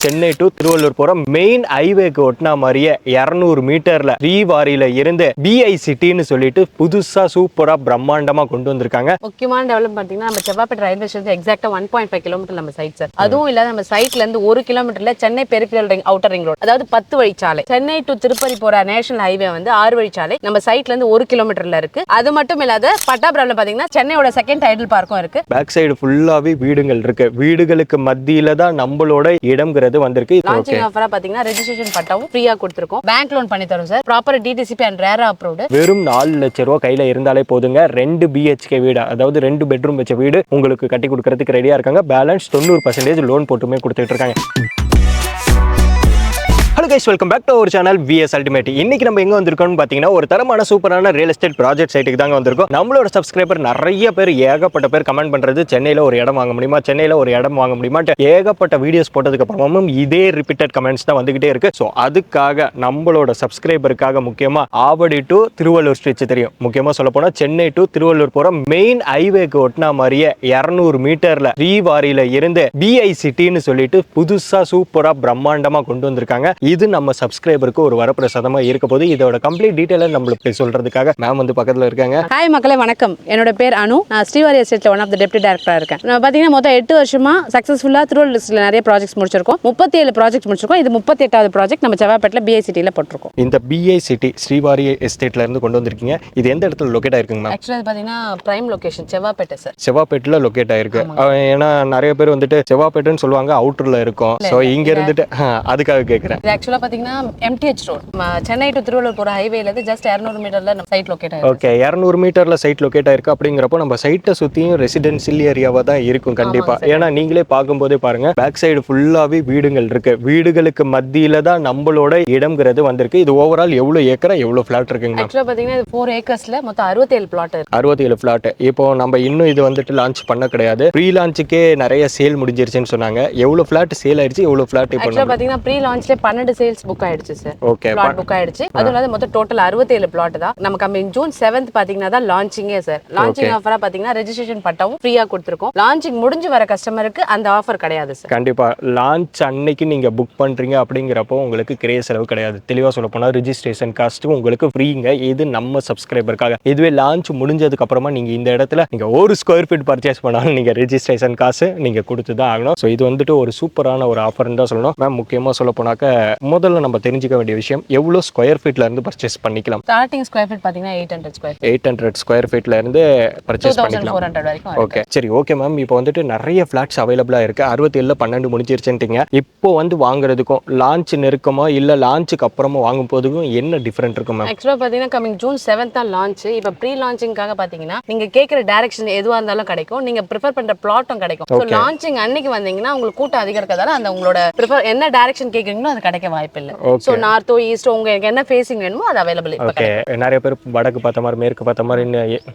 Chennai to Tiruvallur போற main ஹைவேக்கு ஒட்டினா மாதிரியே 200 மீட்டர்ல ரீவாரியில இருந்து பிஐ சிட்டின்னு சொல்லிட்டு புதுசா சூப்பரா பிரம்மாண்டமா கொண்டு வந்திருக்காங்க. முக்கியமான டெவலப் பாத்தீங்கன்னா நம்ம செவ்வாப்பேட்டை ரயில்வே ஸ்டேஷன் எக்ஸாக்டா 1.5 கிலோமீட்டர் நம்ம சைட் சார். அதுவும் இல்லாத நம்ம சைட்ல இருந்து 1 கிலோமீட்டர்ல Chennai peripheral ring outer ring road, அதாவது 10 வழிச்சாலை. சென்னை டு திருப்பதி போற நேஷனல் ஹைவே வந்து 6 வழிச்சாலை நம்ம சைட்ல இருந்து 1 கிலோமீட்டர்ல இருக்கு. அது மட்டும் இல்லாத பட்டாபுரம்ல பாத்தீங்கன்னா சென்னையோட செகண்ட் டைடல் பார்க்கும் இருக்கு. பேக் சைடு ஃபுல்லாவே வீடுகள் இருக்கு. வீடுகளுக்கு மத்தியில தான் நம்மளோட இடம்ங்கிறது வந்திருக்கு. லான்ச்சிங் ஆஃபரா பாத்தீங்கன்னா ரெஜிஸ்ட்ரேஷன் பட்டாவும் ஃப்ரீயா கொடுத்திருக்கோம். பேங்க் லோன் பண்ணி தரோம் சார். ப்ராப்பர் டிடிசிபி அண்ட் ரேரா அப்ரூவ்ட். வெறும் 4 லட்சம் ரூபாய் கையில இருந்தாலே போதுங்க. 2 பிஹெச்கே வீடு, அதாவது 2 பெட்ரூம் வச்ச வீடு உங்களுக்கு கட்டி கொடுக்கறதுக்கு ரெடியா இருக்காங்க. பேலன்ஸ் 90% லோன் போட்டுமே கொடுத்துட்டு இருக்காங்க. Hello guys, welcome back to our channel VS ultimate. இன்னைக்கு நம்ம எங்க வந்திருக்கோம்னு பாத்தீங்கன்னா ஒரு தரமான சூப்பரான ரியல் எஸ்டேட் ப்ராஜெக்ட் சைட்டுக்கு தாங்க வந்திருக்கோம். நம்மளோட சப்ஸ்கிரைபர் நிறைய பேர் ஏகப்பட்ட பேர் கமெண்ட் பண்றது சென்னையில ஒரு இடம் வாங்க முடியுமா, சென்னையில ஒரு இடம் வாங்க முடியுமா, ஏகப்பட்ட வீடியோஸ் போட்டதுக்கு அப்புறமும் இதே ரிப்பீட்டட் கமெண்ட்ஸ் தான் வந்துகிட்டே இருக்கு. ஸோ அதுக்காக நம்மளோட சப்ஸ்கிரைபருக்காக முக்கியமா ஆவடி டு திருவள்ளூர் ஸ்ட்ரெச் தெரியும், முக்கியமா சொல்ல போனா சென்னை டு திருவள்ளூர் போற மெயின் ஹைவேக்கு ஒட்டினா மாதிரியே 200 மீட்டர்ல ரீவாரியில இருந்து பிஐ சிட்டின்னு சொல்லிட்டு புதுசா சூப்பரா பிரம்மாண்டமா கொண்டு வந்திருக்காங்க. இது நம்ம சப்ஸ்கிரைபருக்கு ஒரு வரப்பிரசாதமா இருக்க போது. இதோட கம்ப்ளீட் டீடைலை நம்மளுக்கு சொல்றதுக்காக மேம் வந்து பக்கத்துல இருக்காங்க. ஹாய் மக்களே, வணக்கம். என்னோட பேர் அனு. நான் ஸ்ரீவாரி எஸ்டேட்ல ஒன் ஆஃப் த டெப்டி டைரக்டரா இருக்கேன். நான் பாத்தீங்கன்னா மொத்தம் 8 வருஷமா சக்சஸ்ஃபுல்லா திருவள்ளூர்ல நிறைய ப்ராஜெக்ட்ஸ் முடிச்சிருக்கோம். 37 ப்ராஜெக்ட் முடிச்சிருக்கோம். இது 38வது ப்ராஜெக்ட் நம்ம செவ்வாப்பேட்ல பிஐ சிட்டில போட்டிருக்கோம். இந்த பிஐ சிட்டி ஸ்ரீவாரி எஸ்டேட்ல இருந்து கொண்டு வந்திருக்கீங்க. இது எந்த இடத்துல லொகேட் ஆயிருக்குங்க மேம்? ஆக்சுவலா பாத்தீங்கன்னா பிரைம் லொகேஷன் செவ்வாப்பேட்டை சார். செவ்வாப்பேட்டில் லொகேட் ஆயிருக்கு. ஏன்னா நிறைய பேர் வந்துட்டு செவ்வாப்பேட்டைன்னு சொல்லுவாங்க, அவுட்டர்ல இருக்கும். ஸோ இங்க இருந்துட்டு அதுக்காக கேட்குறேன். இது ஆக்சுவலா பாத்தீங்கன்னா MTH road, Chennai to Tiruvallur போற ஹைவேல இருந்து ஜஸ்ட் 200 மீட்டர்ல நம்ம சைட் லொகேட் ஆயிருக்கு. ஓகே, 200 மீட்டர்ல சைட் லொகேட் ஆயிருக்கு. அப்படிங்கிறப்போ நம்ம சைட்டை சுத்தியும் ரெசிடென்சியல் ஏரியாவா தான் இருக்கும் கண்டிப்பா. ஏன்னா நீங்களே பார்க்கும்போதே பாருங்க, பேக் சைடு ஃபுல்லாவே வீடுகள் இருக்கு. வீடுகளுக்கு மத்தியில தான் நம்மளோட இடம்ங்கிறது வந்திருக்கு. இது ஓவரால் எவ்வளவு ஏக்கரா எவ்வளவு பிளாட் இருக்குங்க? ஆக்சுவலா பாத்தீங்கன்னா 4 ஏக்கர்ஸ்ல மொத்தம் 67 பிளாட் இருக்கு. 67 பிளாட். இப்போ நம்ம இன்னும் இது வந்துட்டு லான்ச் பண்ண கிடையாது. ப்ரீ லான்ச்சுக்கே நிறைய சேல் முடிஞ்சிருச்சுன்னு சொன்னாங்க. எவ்வளவு பிளாட் சேல் ஆயிடுச்சு, எவ்வளவு பிளாட் இப்போ? ஆக்சுவலா பாத்தீங்கன்னா ப்ரீ லான்ச்ல 12 சேல்ஸ் புக் ஆயிடுச்சு சார். ஓகே, பிளாட் புக் ஆயிடுச்சு. அதுவும் இல்லாத மொத்தம் டோட்டல் 67 பிளாட் தான். நமக்கு கமிங் ஜூன் 7th பாத்தீங்கன்னா தான் லான்ச்சிங்கே சார். லான்ச்சிங் ஆஃபரா பாத்தீங்கன்னா ரெஜிஸ்ட்ரேஷன் பட்டாவும் ஃப்ரீயா கொடுத்திருக்கோம். லான்ச்சிங் முடிஞ்சு வர கஸ்டமருக்கு அந்த ஆஃபர் கிடையாது சார். கண்டிப்பா லான்ச் அன்னைக்கு நீங்க புக் பண்றீங்க அப்படிங்கிறப்போ உங்களுக்கு கிரே செலவு கிடையாது. தெளிவா சொல்ல போனா ரெஜிஸ்ட்ரேஷன் காஸ்ட் உங்களுக்கு ஃப்ரீங்க. இது நம்ம சப்ஸ்கிரைபருக்காக. இதுவே லான்ச் முடிஞ்சதுக்கு அப்புறமா நீங்க இந்த இடத்துல நீங்க 1 ஸ்கொயர் ஃபீட் பர்ச்சேஸ் பண்ணாலும் நீங்க ரெஜிஸ்ட்ரேஷன் காசு நீங்க கொடுத்து தான் ஆகணும். ஸோ இது வந்துட்டு ஒரு சூப்பரான ஒரு ஆஃபர்னு தான் சொல்லணும் மேம். முக்கியமா சொல்ல போனாக்க முதல்ல நம்ம தெரிஞ்சுக்க வேண்டிய விஷயம், எவ்வளவு ஸ்கொயர் ஃபீட்ல இருந்து பர்ச்சேஸ் பண்ணிக்கலாம்? ஸ்டார்டிங் ஸ்கொயர் ஃபீட் பாத்தீங்கன்னா 800 ஸ்கொயர் ஃபீட். 800 ஸ்கொயர் ஃபீட்ல இருந்து பர்ச்சேஸ் பண்ணிக்கலாம். 2400 வரைக்கும். ஓகே, சரி, ஓகே மேம். இப்போ வந்துட்டு நிறைய ஃபிளாட்ஸ் அவைலபிளா இருக்கு. 67ல 12 முடிஞ்சிருச்சுட்டீங்க. இப்போ வந்து வாங்குறதுக்கும் லான்ச் நெருக்கமா இல்ல லான்ச்சுக்கு அப்புறமா வாங்கும் போதுக்கும் என்ன டிஃபரெண்ட் இருக்கும் மேம்? ஆக்சுவலா பாத்தீங்கன்னா கமிங் ஜூன் 7th தான் லான்ச். இப்போ ப்ரீ லான்ச்சிங்காக பாத்தீங்கன்னா நீங்க கேட்குற டைரக்ஷன் எதுவா இருந்தாலும் கிடைக்கும். நீங்க ப்ரிஃபர் பண்ற பிளாட்டும் கிடைக்கும். ஸோ லான்ச்சிங் அன்னைக்கு வந்தீங்கன்னா உங்களுக்கு கூட்டம் அதிகம் இருக்கிறதால அந்த உங்களோட ப்ரிஃபர் என்ன டைரக்ஷன் கேட்குறீங்களோ அது கிடைக்க வாய்ப்பு இல்லை. ஸோ நார்த்தோ ஈஸ்டோ உங்களுக்கு என்ன ஃபேசிங் வேணுமோ அது அவைலபிள். ஓகே, நிறைய பேர் வடக்கு பார்த்த மாதிரி மேற்கு பார்த்த மாதிரி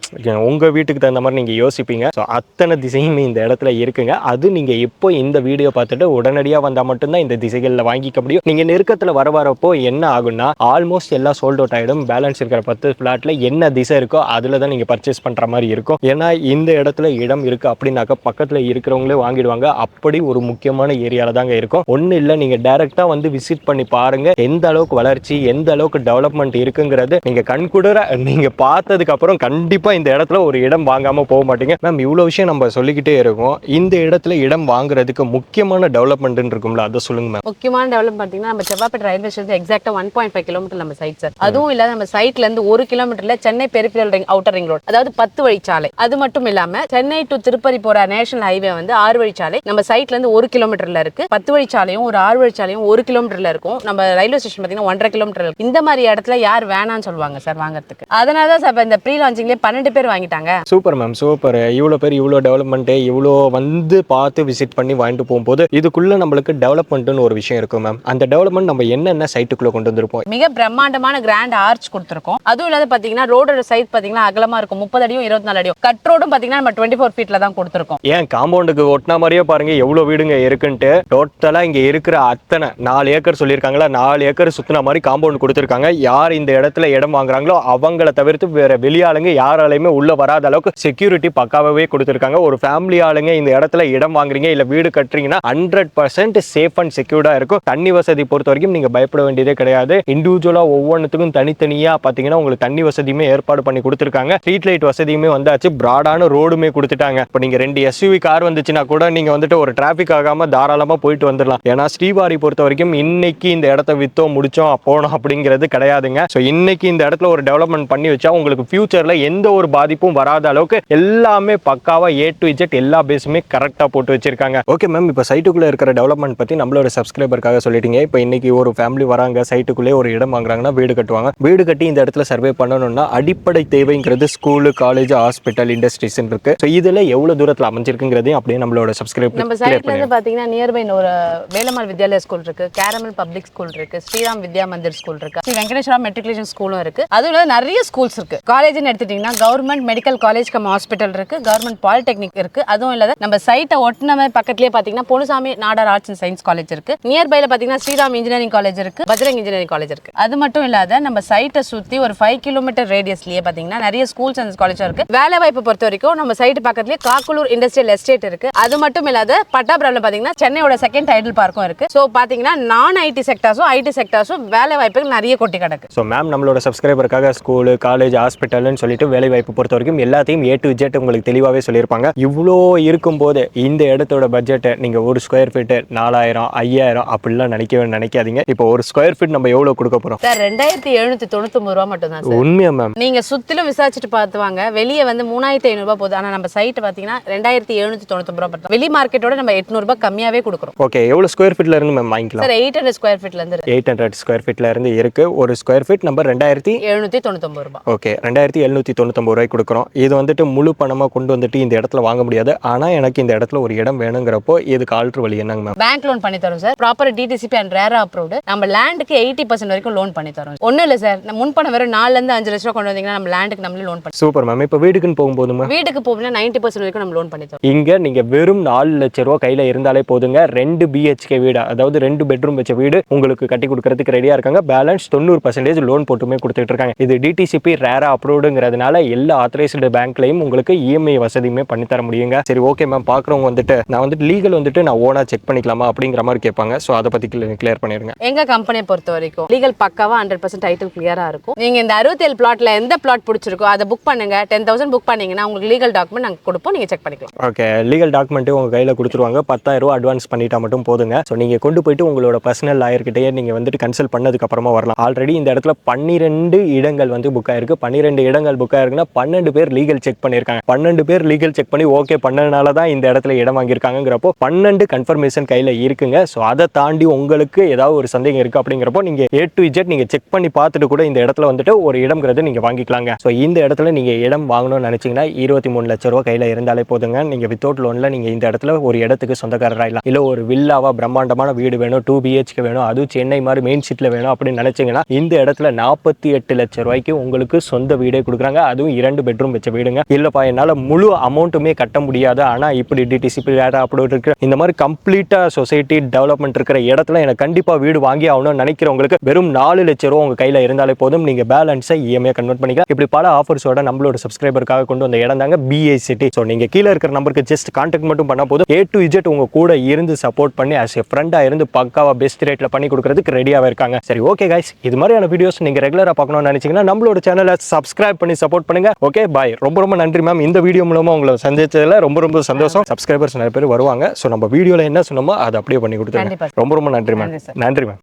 உங்க வீட்டுக்கு தகுந்த மாதிரி நீங்க யோசிப்பீங்க. ஸோ அத்தனை திசையுமே இந்த இடத்துல இருக்குங்க. அது நீங்க இப்போ இந்த வீடியோ பார்த்துட்டு உடனடியாக வந்தா மட்டும்தான் இந்த திசைகளில் வாங்கிக்க முடியும். நீங்க நெருக்கத்தில் வரப்போ என்ன ஆகும்னா ஆல்மோஸ்ட் எல்லாம் சோல்ட் அவுட் ஆயிடும். பேலன்ஸ் இருக்கிற 10 பிளாட்ல என்ன திசை இருக்கோ அதுல தான் நீங்க பர்ச்சேஸ் பண்ற மாதிரி இருக்கும். ஏன்னா இந்த இடத்துல இடம் இருக்கு அப்படின்னாக்க பக்கத்துல இருக்கிறவங்களே வாங்கிடுவாங்க. அப்படி ஒரு முக்கியமான ஏரியால தாங்க இருக்கும். ஒன்னும் இல்லை, நீங்க டைரக்டா வந்து விசிட் பண்ணி பாருங்க எந்த அளவுக்கு வளர்ச்சி எந்த அளவுக்கு டெவலப்மெண்ட் இருக்குங்கிறது நீங்க கண்கூட நீங்க பார்த்ததுக்கு அப்புறம் கண்டிப்பா இந்த இடத்துல ஒரு இடம் வாங்காம போக மாட்டீங்க மேம். இவ்வளவு விஷயம் நம்ம சொல்லிக்கிட்டே இருக்கோம். இந்த இடத்துல இடம் வாங்குறதுக்கு முக்கியமான டெவலப்மெண்ட் இருக்கும்ல, அதை சொல்லுங்க மேம். முக்கியமான டெவலப் பாத்தீங்கன்னா நம்ம செவ்வாப்பேட்டை ரயில்வே ஸ்டேஷன் எக்ஸாக்டா 1.5 கிலோமீட்டர் நம்ம சைட் சார். அதுவும் இல்லாத நம்ம சைட்ல இருந்து 1 கிலோமீட்டர்ல Chennai peripheral ring outer ring road, அதாவது 10 வழிச்சாலை. அது மட்டும் இல்லாம சென்னை டு திருப்பதி போற நேஷனல் ஹைவே வந்து 6 வழிச்சாலை நம்ம சைட்ல இருந்து 1 கிலோமீட்டர்ல இருக்கு. 10 வழிச்சாலையும் ஒரு 6 வழிச்சாலையும் 1 கிலோமீட்டர்ல இருக்கும். நம்ம ரயில்வே ஸ்டேஷன் பாத்தீங்கன்னா 1.5 கிலோமீட்டர் இருக்கு. இந்த மாதிரி இடத்துல யார் வேணான்னு சொல்லுவாங்க சார் வாங்குறதுக்கு. அதனால தான் சார் இந்த ப்ரீ லான்ச்சிங்லேயே 12 பேர் வாங்கிட்டாங்க. Super ma'am, super. இவ்வளோ பேர் இவ்வளோ டெவலப்மெண்ட் இவ்வளோ வந்து பார்த்து விசிட் பண்ணி வாங்கிட்டு போகும்போது இதுக்குள்ள நம்மளுக்கு டெவலப்மெண்ட்னு ஒரு விஷயம் இருக்கும் மேம். அந்த டெவலப்மெண்ட் நம்ம என்னென்ன சைட்டுக்குள்ள கொண்டு வந்திருப்போம்? மிக பிரம்மாண்டமான கிராண்ட் ஆர்ச் கொடுத்துருக்கோம். அதுவும் இல்லாத பாத்தீங்கன்னா ரோடோட சைட் பாத்தீங்கன்னா அகலமா இருக்கும். 30 அடியும் 24 அடியும். கட் ரோடும் பாத்தீங்கன்னா நம்ம 24 ஃபீட்ல தான் கொடுத்துருக்கோம். ஏன் காம்பவுண்டுக்கு ஒட்டினா மாதிரியே பாருங்க எவ்வளவு வீடுங்க இருக்குன்ட்டு. டோட்டலா இங்க இருக்கிற அத்தனை 4 ஏக்கர் ஏக்கர் சொல்லியிருக்காங்களா, 4 ஏக்கர் சுத்தின மாதிரி காம்பவுண்ட் கொடுத்துருக்காங்க. யார் இந்த இடத்துல இடம் வாங்குறாங்களோ அவங்கள தவிர்த்து வேற வெளியாளுங்க யாராலையுமே உள்ள வராத அளவுக்கு செக்யூரிட்டி பக்காவே கொடுத்துருக்காங்க. ஒரு ஃபேமிலி ஆளுங்க இந்த இடத்துல இடம் வாங்குறீங்க இல்ல வீடு கட்டுறீங்கன்னா 100% சேஃப் அண்ட் செக்யூர்டா இருக்கும். தண்ணி வசதி பொறுத்த வரைக்கும் நீங்க பயப்பட வேண்டியதே கிடையாது. இண்டிவிஜுவலா ஒவ்வொன்றுத்துக்கும் தனித்தனியா பாத்தீங்கன்னா உங்களுக்கு தண்ணி வசதியுமே ஏற்பாடு பண்ணி கொடுத்துருக்காங்க. ஸ்ட்ரீட் லைட் வசதியுமே வந்தாச்சு. பிராடான ரோடுமே கொடுத்துட்டாங்க. இப்போ நீங்க 2 SUV கார் வந்துச்சுன்னா கூட நீங்க வந்துட்டு ஒரு டிராபிக் ஆகாம தாராளமா போயிட்டு வந்துடலாம். ஏன்னா ஸ்ரீவாரி பொறுத்த வரைக்கும் இன்னைக்கு இந்த இடத்த வித்தோம் முடிச்சோம் போனோம் அப்படிங்கிறது கிடையாதுங்க. ஸோ இன்னைக்கு இந்த இடத்துல ஒரு டெவலப்மெண்ட் பண்ணி வச்சா உங்களுக்கு ஃபியூச்சர்ல எந்த ஒரு பாதிப்பும் வராத அளவுக்கு எல்லாமே பக்காவா A to Z எல்லா பேஸுமே கரெக்டா போட்டு வச்சிருக்காங்க. ஓகே மேம், இப்போ சைட்டுக்குள்ள இருக்கிற டெவலப்மெண்ட் பத்தி நம்மளோட சப்ஸ்கிரைபருக்காக சொல்லிட்டீங்க. இப்போ இன்னைக்கு ஒரு ஃபேமிலி வராங்க, சைட்டுக்குள்ளே ஒரு இடம் வாங்குறாங்கன்னா வீடு கட்டுவாங்க. வீடு கட்டி இந்த இடத்துல சர்வே பண்ணணும்னா அடிப்படை தேவைங்கிறது ஸ்கூலு, காலேஜ், ஹாஸ்பிட்டல், இண்டஸ்ட்ரீஸ் இருக்கு. ஸோ இதுல எவ்வளவு தூரத்தில் அமைஞ்சிருக்குங்கிறதையும் அப்படியே நம்மளோட சப்ஸ்கிரைபர் நம்ம சைட்ல இருந்து பாத்தீங்கன்னா நியர்பை ஒரு வேலம்மாள் வித்யாலயா ஸ்கூல் இருக்கு, கேரமல் பப்ளிக் ஸ்கூல் இருக்கு, ஸ்ரீராம் வித்யா மந்திர் ஸ்கூல் இருக்கு, ஸ்ரீ வெங்கடேஸ்வரா மெட்ரிகுலேஷன் ஸ்கூலும் இருக்கு. அதுல நிறைய ஸ்கூல்ஸ் இருக்கு. காலேஜ்னு எடுத்துட்டீங்கன்னா government medical college come hospital இருக்கு, கவர்மெண்ட் பாலிடெக்னிக் இருக்கு. அதுவும் இல்லாத நம்ம சைட்டை ஒட்டின பக்கத்துலயே பாத்தீங்கன்னா Ponnusamy Nadar arts and science college இருக்கு. நியர்பைல பாத்தீங்கன்னா ஸ்ரீராம் இன்ஜினியரிங் காலேஜ் இருக்கு, பஜ்ரங் இன்ஜினியரிங் காலேஜ் இருக்கு. அது மட்டும் இல்லாத நம்ம சைட்டை சுத்தி ஒரு 5 கிலோமீட்டர் ரேடியஸ்லயே பாத்தீங்கன்னா நிறைய ஸ்கூல்ஸ் அண்ட் காலேஜ் இருக்கு. வேலை வாய்ப்பு பொறுத்த வரைக்கும் நம்ம சைட் பக்கத்துலயே காக்குலூர் இண்டஸ்ட்ரியல் எஸ்டேட் இருக்கு. அது மட்டும் இல்லாத பட்டாபுரம்ல பாத்தீங்கன்னா சென்னையோட செகண்ட் டைடல் பார்க்கும் இருக்கு. சோ பாத்தீங்கன்னா நான் ஐடி செக்டார்ஸும் ஐடி செக்டார்ஸும் வேலை வாய்ப்புகள் நிறைய கொட்டி கிடக்கு. ஸோ மேம் நம்மளோட சப்ஸ்கிரைபருக்காக ஸ்கூலு, காலேஜ், ஹாஸ்பிட்டல்னு சொல்லிட்டு வேலை வாய்ப்பு பொறுத்த வரைக்கும் எல்லாத்தையும் A to Z உங்களுக்கு தெளிவாகவே சொல்லியிருப்பாங்க. இவ்வளோ இருக்கும்போது இந்த இடத்தோட பட்ஜெட்டை நீங்க ஒரு ஸ்கொயர் ஃபீட் 4000 5000 அப்படிலாம் நினைக்காதீங்க. இப்போ ஒரு ஸ்கொயர் ஃபீட் நம்ம எவ்வளவு கொடுக்க போறோம் சார்? 2799 ரூபா மட்டும் தான் சார். உண்மையா மேம்? நீங்க சுத்திலும் விசாரிச்சுட்டு பார்த்துவாங்க. வெளியே வந்து 3500 ரூபாய் போகுது. ஆனா நம்ம சைட் பாத்தீங்கன்னா 2799 ரூபாய் மட்டும். வெளி மார்க்கெட்டோட நம்ம 800 ரூபாய் கம்மியாவே கொடுக்குறோம். ஓகே, எவ்வளவு ஸ்கொயர் ஃபீட்ல இருந்து மேம் வாங்கிக்கலாம்? சார் 800 ஸ்கொயர் ஃபீட்ல இருந்து 800 ஸ்கொயர் ஃபீட்ல இருந்து இருக்கு. ஒரு ஸ்கொயர் ஃபீட் நம்பர் 2799 ரூபாய். ஓகே, 2799 ரூபாய் கொடுக்குறோம். இது வந்துட்டு முழு பணமா கொண்டு வந்துட்டு இந்த இடத்துல வாங்க முடியாது. ஆனா எனக்கு இந்த இடத்துல ஒரு இடம் வேணுங்கிறப்போ இதுக்கு ஆல்டர் வழி என்னங்க மேம்? பேங்க் லோன் பண்ணி தரோம் சார். ப்ராப்பர் டிடிசிபி அண்ட் ரேரா அப்ரூவ்டு. நம்ம லேண்டுக்கு 80% வரைக்கும் லோன் பண்ணி தரோம். ஒன்றும் இல்லை சார், முன்பணம் வெறும் 4 இருந்து 5 லட்சம் ரூபா கொண்டு வந்தீங்கன்னா நம்ம லேண்டுக்கு நம்மளே லோன் பண்ணி. Super ma'am. இப்போ வீட்டுக்குன்னு போகும்போது வீட்டுக்கு போகும்போது 90% வரைக்கும் நம்ம லோன் பண்ணி தரோம். இங்க நீங்க வெறும் 4 லட்சம் ரூபாய் கையில இருந்தாலே போதுங்க. 2 BHK வீடு, அதாவது 2 பெட்ரூம் வச்ச வீடு உங்களுக்கு கட்டி கொடுக்கறதுக்கு ரெடியா இருக்காங்க. பேலன்ஸ் 90% லோன் போட்டுமே கொடுத்துட்டு இருக்காங்க. இது டிடிசிபி ரேரா அப்ரூவ்டுங்கிறதுனால எல்லா ஆத்தரைஸ்டு பேங்க்லயும் உங்களுக்கு EMI வசதியுமே பண்ணி தர முடியுங்க. சரி, ஓகே மேம். பாக்குறவங்க வந்துட்டு நான் வந்துட்டு லீகல் வந்துட்டு நான் ஓனா செக் பண்ணிக்கலாமா அப்படிங்கிற மாதிரி கேட்பாங்க. ஸோ அதை பத்தி கிளியர் பண்ணிருங்க. எங்க கம்பெனியை பொறுத்த வரைக்கும் லீகல் பக்காவா 100% டைட்டில் கிளியரா இருக்கும். நீங்க இந்த 67 பிளாட்ல எந்த பிளாட் பிடிச்சிருக்கோ அதை புக் பண்ணுங்க. 10,000 புக் பண்ணீங்கன்னா உங்களுக்கு லீகல் டாக்குமெண்ட் நாங்க கொடுப்போம், நீங்க செக் பண்ணிக்கலாம். ஓகே, லீகல் டாக்குமெண்ட் உங்க கையில கொடுத்துருவாங்க. 10,000 ரூபாய் அட்வான்ஸ் பண்ணிட்டா மட்டும் போதுங்க. ஸோ நீங்க கொண்டு போயிட்டு உங்களோட பர்சனல் லாயர்கிட்டயே நீங்க வந்துட்டு கன்சல்ட் பண்ணதுக்கு அப்புறமா வரலாம். ஆல்ரெடி இந்த இடத்துல 12 இடங்கள் வந்து புக் ஆயிருக்கு. 12 இடங்கள் புக் ஆயிருக்குன்னா 12 பேர் லீகல் செக் பண்ணிருக்காங்க. 12 பேர் லீகல் செக் பண்ணி ஓகே பண்ணனால தான் இந்த இடத்துல இடம் வாங்கியிருக்காங்கிறப்போ 12 கன்ஃபர்மேஷன் கையில இருக்குங்க. ஸோ அதை தாண்டி உங்களுக்கு ஏதாவது ஒரு சந்தேகம் இருக்கு அப்படிங்கிறப்போ நீங்க A to Z நீங்க செக் பண்ணி பார்த்துட்டு கூட இந்த இடத்துல வந்துட்டு ஒரு இடம்ங்கிறது நீங்க வாங்கிக்கலாங்க. ஸோ இந்த இடத்துல நீங்க இடம் வாங்கணும்னு நினைச்சீங்கன்னா 23 லட்சம் ரூபாய் கையில இருந்தாலே போதுங்க. நீங்க வித்தவுட் லோன்ல நீங்க இந்த இடத்துல ஒரு இடத்துக்கு சொந்தக்காரராயிடலாம். இல்ல ஒரு வில்லாவா பிரம்மாண்டமான வீடு வேணும், 2 BHK வேணும், அதுவும் சென்னை மாதிரி மெயின் சிட்டில வேணும் அப்படின்னு நினைச்சீங்கன்னா இந்த இடத்துல 48 லட்சம் ரூபாய்க்கு உங்களுக்கு சொந்த வீடே கொடுக்குறாங்க. அதுவும் 2 பெட்ரூம் வச்ச வீடுங்க. இல்லப்பா என்னால முழு அமௌண்ட்டுமே கட்ட முடியாது, ஆனா இப்படி டிடிசிபி ரேரா அப்ரூவ்டு இருக்கு, இந்த மாதிரி கம்ப்ளீட்டா சொசைட்டி டெவலப்மெண்ட் இருக்கிற இடத்துல எனக்கு கண்டிப்பா வீடு வாங்கி ஆகணும்னு நினைக்கிறவங்களுக்கு வெறும் 4 லட்சம் ரூபாய் உங்க கையில இருந்தாலே போதும். நீங்க பேலன்ஸை EMI கன்வெர்ட் பண்ணிக்கலாம். இப்படி பல ஆஃபர்ஸோட நம்மளோட சப்ஸ்கிரைபருக்காக கொண்டு வந்த இடம் தாங்க BI சிட்டி. ஸோ நீங்க கீழே இருக்கிற நம்பருக்கு ஜஸ்ட் கான்டாக்ட் மட்டும் பண்ணா போதும். A to Z உங்க கூட இருந்து சப்போர்ட் பண்ணி as a ஃப்ரெண்டா இருந்து பக்காவா பெஸ்ட் ரேட்ல பண்ணி கொடுக்கறதுக்கு ரெடியாவே இருக்காங்க. சரி, ஓகே கைஸ், இது மாதிரியான வீடியோஸ் நீங்க ரெகுலரா பார்க்கணும்னு நினைச்சீங்கன்னா நம்மளோட சேனலை சப்ஸ்கிரைப் பண்ணி சப்போர்ட் பண்ணுங்க. ஓகே, பாய். ரொம்ப நன்றி மேம். இந்த வீடியோ மூலமா உங்களை சந்திச்சதுல ரொம்ப சந்தோஷம். சப்ஸ்கிரைபர்ஸ் நிறைய பேர் வருவாங்க. ஸோ நம்ம வீடியோல என்ன சொன்னோமோ அதை அப்படியே பண்ணி கொடுத்துருங்க. ரொம்ப நன்றி மேம். நன்றி மேம்.